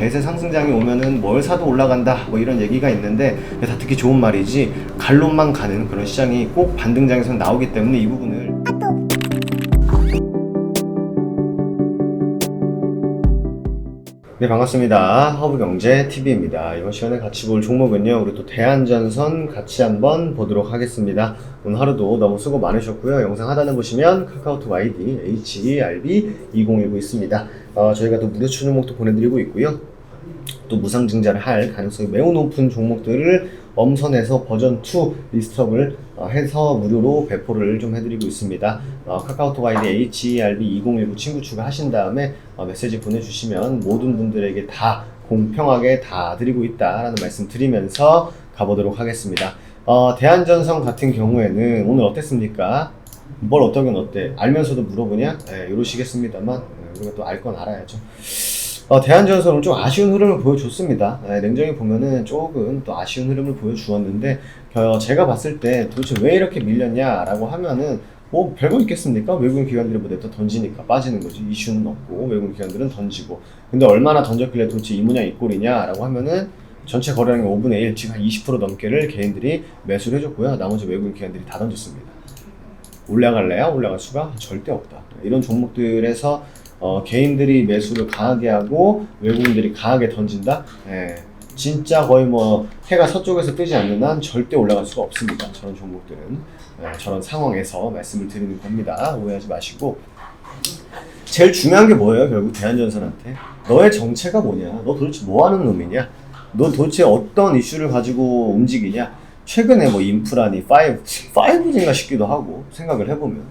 대세 상승장이 오면은 뭘 사도 올라간다 뭐 이런 얘기가 있는데 다 듣기 좋은 말이지 갈론만 가는 그런 시장이 꼭 반등장에서 나오기 때문에 이 부분을 네, 반갑습니다. 허브경제TV입니다. 이번 시간에 같이 볼 종목은요, 우리 또 대한전선 같이 한번 보도록 하겠습니다. 오늘 하루도 너무 수고 많으셨고요. 영상 하단에 보시면 카카오톡 아이디 HERB2019 있습니다. 저희가 또 무료 추종목도 보내드리고 있고요. 또 무상증자를 할 가능성이 매우 높은 종목들을 엄선해서 버전2 리스트업을 해서 무료로 배포를 좀 해드리고 있습니다. 카카오톡 아이디 HERB2019 친구 추가하신 다음에 메시지 보내주시면 모든 분들에게 다 공평하게 다 드리고 있다라는 말씀 드리면서 가보도록 하겠습니다. 대한전선 같은 경우에는 오늘 어땠습니까? 뭘 어떠긴 어때? 알면서도 물어보냐? 이러시겠습니다만 우리가 또 알 건 알아야죠. 대한전선은 좀 아쉬운 흐름을 보여줬습니다. 냉정히 보면은 조금 또 아쉬운 흐름을 보여주었는데, 제가 봤을 때 도대체 왜 이렇게 밀렸냐라고 하면은, 뭐 별거 있겠습니까? 외국인 기관들이 뭐 냅다 던지니까 빠지는 거지. 이슈는 없고, 외국인 기관들은 던지고. 근데 얼마나 던졌길래 도대체 이 모양 이 꼴이냐라고 하면은, 전체 거래량의 5분의 1, 지금 한 20% 넘게를 개인들이 매수를 해줬고요. 나머지 외국인 기관들이 다 던졌습니다. 올라갈래야? 올라갈 수가 절대 없다. 이런 종목들에서 개인들이 매수를 강하게 하고 외국인들이 강하게 던진다? 진짜 거의 뭐 해가 서쪽에서 뜨지 않는 한 절대 올라갈 수가 없습니다. 저런 종목들은. 저런 상황에서 말씀을 드리는 겁니다. 오해하지 마시고. 제일 중요한 게 뭐예요? 결국 대한전선한테. 너의 정체가 뭐냐? 너 도대체 뭐 하는 놈이냐? 너 도대체 어떤 이슈를 가지고 움직이냐? 최근에 뭐 인프라니 5G인가 싶기도 하고 생각을 해보면.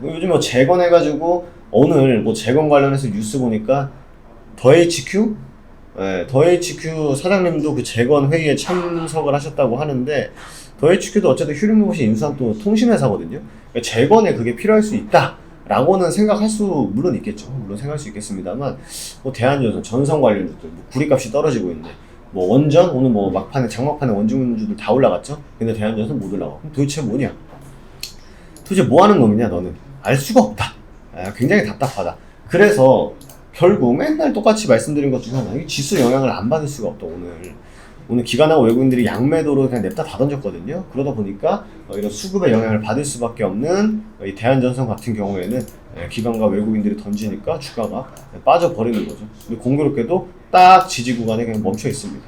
요즘 뭐 재건해가지고 오늘 뭐 재건 관련해서 뉴스 보니까 더 HQ 사장님도 그 재건 회의에 참석을 하셨다고 하는데, 더 HQ도 어쨌든 휴림로봇이 인수한 또 통신회사거든요. 그러니까 재건에 그게 필요할 수 있다라고는 생각할 수 물론 있겠죠. 물론 생각할 수 있겠습니다만, 뭐 대한전선 전선 관련주들 뭐 구리값이 떨어지고 있네. 뭐 원전 오늘 뭐 막판에 장막판에 원중주들 다 올라갔죠. 근데 대한전선 못 올라가. 그럼 도대체 뭐냐? 도대체 뭐 하는 놈이냐 너는? 알 수가 없다. 굉장히 답답하다. 그래서 결국 맨날 똑같이 말씀드린 것 중에 하나, 이 지수 영향을 안 받을 수가 없다. 오늘 기관하고 외국인들이 양매도로 그냥 냅다 다 던졌거든요. 그러다 보니까 이런 수급의 영향을 받을 수밖에 없는 이 대한전선 같은 경우에는 기관과 외국인들이 던지니까 주가가 빠져버리는 거죠. 근데 공교롭게도 딱 지지 구간에 그냥 멈춰 있습니다.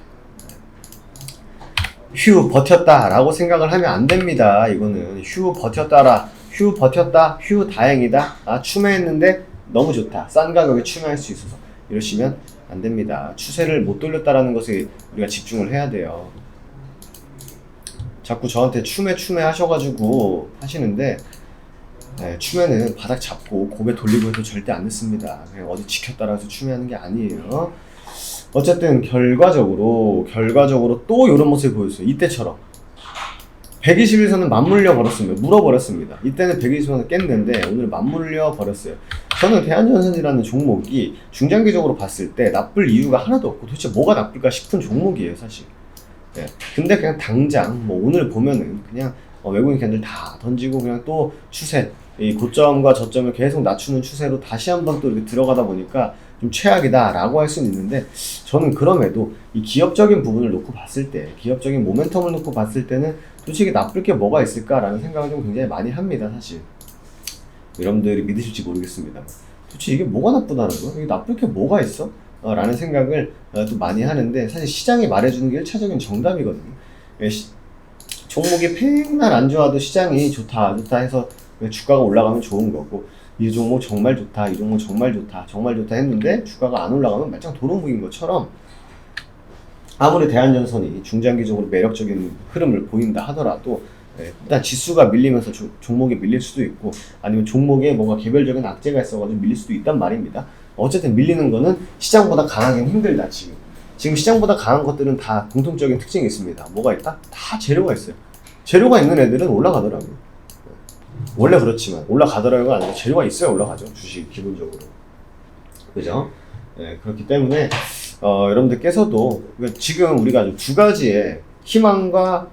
휴 버텼다 라고 생각을 하면 안 됩니다. 이거는 휴 버텼다라, 휴 버텼다, 휴 다행이다, 추매했는데 너무 좋다, 싼 가격에 추매할 수 있어서 이러시면 안 됩니다. 추세를 못 돌렸다라는 것에 우리가 집중을 해야 돼요. 자꾸 저한테 추매 하셔가지고 하시는데, 추매는 바닥 잡고 고개 돌리고 해도 절대 안 됐습니다. 그냥 어디 지켰다라 해서 추매하는 게 아니에요. 어쨌든 결과적으로 또 이런 모습을 보였어요. 이때처럼 121선은 맞물려 버렸습니다. 물어버렸습니다. 이때는 120선을 깼는데 오늘 맞물려 버렸어요. 저는 대한전선이라는 종목이 중장기적으로 봤을 때 나쁠 이유가 하나도 없고, 도대체 뭐가 나쁠까 싶은 종목이에요, 사실. 근데 그냥 당장 뭐 오늘 보면은 그냥 외국인 기관들 다 던지고 그냥 또 추세, 이 고점과 저점을 계속 낮추는 추세로 다시 한번 또 이렇게 들어가다 보니까 좀 최악이다라고 할 수는 있는데, 저는 그럼에도 이 기업적인 부분을 놓고 봤을 때, 기업적인 모멘텀을 놓고 봤을 때는 솔직히 나쁠 게 뭐가 있을까라는 생각을 좀 굉장히 많이 합니다, 사실. 여러분들이 믿으실지 모르겠습니다. 도대체 이게 뭐가 나쁘다는 거야? 이게 나쁠 게 뭐가 있어? 라는 생각을 또 많이 하는데, 사실 시장이 말해주는 게 1차적인 정답이거든요. 종목이 맨날 안 좋아도 시장이 좋다 해서 주가가 올라가면 좋은 거고, 이 종목 정말 좋다, 이 종목 정말 좋다 했는데 주가가 안 올라가면 말짱 도루묵인 것처럼, 아무리 대한전선이 중장기적으로 매력적인 흐름을 보인다 하더라도 일단 지수가 밀리면서 종목이 밀릴 수도 있고, 아니면 종목에 뭔가 개별적인 악재가 있어가지고 밀릴 수도 있단 말입니다. 어쨌든 밀리는 거는 시장보다 강하기는 힘들다. 지금 시장보다 강한 것들은 다 공통적인 특징이 있습니다. 뭐가 있다? 다 재료가 있어요. 재료가 있는 애들은 올라가더라고요. 원래 그렇지만 올라가더라고가 아니라 재료가 있어야 올라가죠, 주식 기본적으로. 그죠? 그렇기 때문에 여러분들께서도 지금 우리가 두 가지의 희망과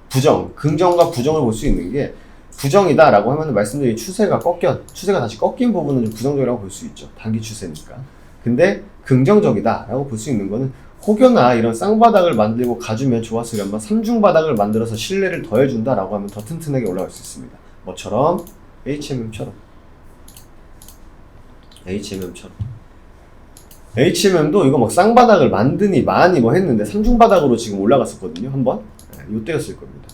부정, 긍정과 부정을 볼 수 있는 게, 부정이다라고 하면 말씀드린 추세가 다시 꺾인 부분은 좀 부정적이라고 볼 수 있죠. 단기 추세니까. 근데 긍정적이다라고 볼 수 있는 거는 혹여나 이런 쌍바닥을 만들고 가주면 좋았으련만 3중바닥을 만들어서 신뢰를 더해준다라고 하면 더 튼튼하게 올라갈 수 있습니다. 뭐처럼? HMM처럼. HMM도 이거 막 쌍바닥을 만드니 많이 뭐 했는데 3중바닥으로 지금 올라갔었거든요. 한번. 이때였을 겁니다.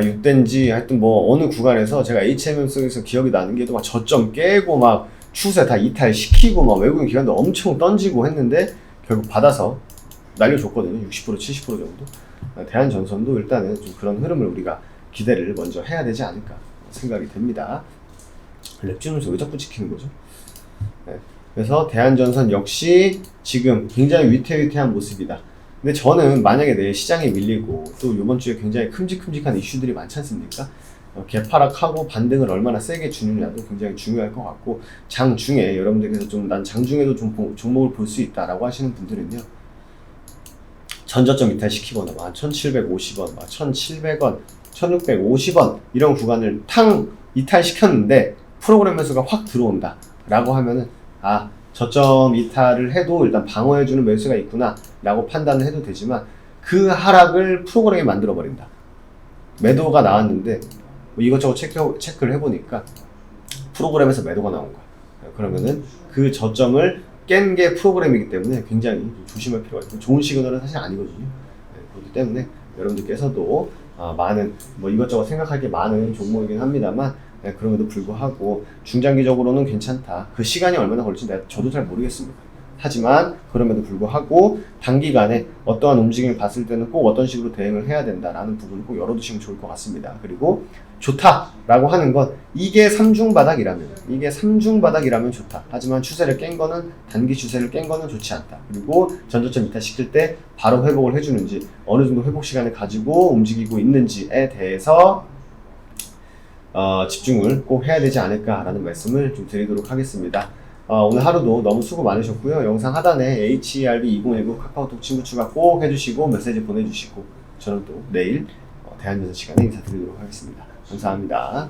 이때인지 하여튼 뭐 어느 구간에서 제가 HMM 속에서 기억이 나는 게 또 막 저점 깨고 막 추세 다 이탈시키고 막 외국인 기관도 엄청 던지고 했는데 결국 받아서 날려줬거든요. 60% 70% 정도. 대한전선도 일단은 좀 그런 흐름을 우리가 기대를 먼저 해야 되지 않을까 생각이 됩니다. 랩지면서 왜 자꾸 지키는 거죠? 네. 그래서 대한전선 역시 지금 굉장히 위태위태한 모습이다. 근데 저는 만약에 내일 시장이 밀리고 또 이번 주에 굉장히 큼직큼직한 이슈들이 많지 않습니까? 개파락하고 반등을 얼마나 세게 주느냐도 굉장히 중요할 것 같고, 장중에 여러분들께서 좀 난 장중에도 좀 종목을 볼 수 있다라고 하시는 분들은요, 전저점 이탈시키거나 1750원, 1700원, 1650원 이런 구간을 탕 이탈시켰는데 프로그램 매수가 확 들어온다 라고 하면은 저점 이탈을 해도 일단 방어해주는 매수가 있구나 라고 판단을 해도 되지만, 그 하락을 프로그램이 만들어 버린다. 매도가 나왔는데 뭐 이것저것 체크를 해보니까 프로그램에서 매도가 나온 거야. 그러면은 그 저점을 깬 게 프로그램이기 때문에 굉장히 조심할 필요가 있고, 좋은 시그널은 사실 아니거든요. 그렇기 때문에 여러분들께서도 많은 뭐 이것저것 생각할 게 많은 종목이긴 합니다만, 그럼에도 불구하고 중장기적으로는 괜찮다. 그 시간이 얼마나 걸릴지 저도 잘 모르겠습니다. 하지만 그럼에도 불구하고 단기간에 어떠한 움직임을 봤을 때는 꼭 어떤 식으로 대응을 해야 된다라는 부분을 꼭 열어두시면 좋을 것 같습니다. 그리고 좋다라고 하는 건 이게 3중바닥이라면 좋다. 하지만 추세를 깬 거는, 단기 추세를 깬 거는 좋지 않다. 그리고 전저점 이탈시킬 때 바로 회복을 해주는지, 어느 정도 회복 시간을 가지고 움직이고 있는지에 대해서 집중을 꼭 해야 되지 않을까라는 말씀을 좀 드리도록 하겠습니다. 오늘 하루도 너무 수고 많으셨고요. 영상 하단에 HERB2019 카카오톡 친구 추가 꼭 해주시고 메시지 보내주시고, 저는 또 내일 대한전선 시간에 인사드리도록 하겠습니다. 감사합니다.